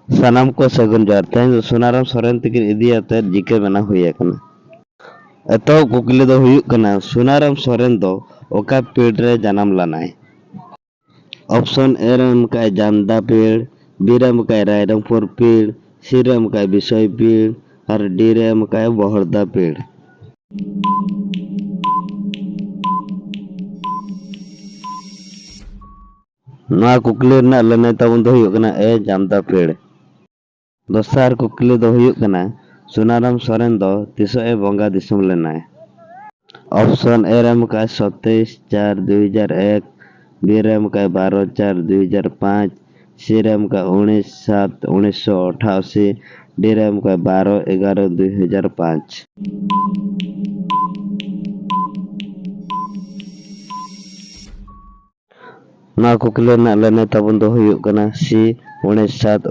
सानाम को सगुन जोहार तेहें सोनाराम सोरेन तकिन इदियाते जिके बना हुई आकना। एतो कुकली दो हुयुग कना सोनाराम सोरेन दो ओका पेड़ रे जन्म लानाय। ऑप्शन ए रे एमकाय जामदा पेड़, बी रे एमकाय रायरंगपुर पेड़, सी रे एमकाय बिसोय पेड़ और डी रे एमकाय बहरदा पेड़। नवा कुकली रना लने ताबुन दो हुयुग कना ए जामदा पेड़। दोसार कुकली दो हुयुग कना सोनाराम सोरेन दो तिसो ए बंगा दिसुम लेनाय। ऑप्शन ए रे एमकाय 27/4/2001, बी रे एमकाय 12/4/2005, सी रे एमकाय 19/7/1988, डी रे एमकाय 12/11/2005। नवा कुकली रना लने ताबुन दो हुयुग कना सी 19/7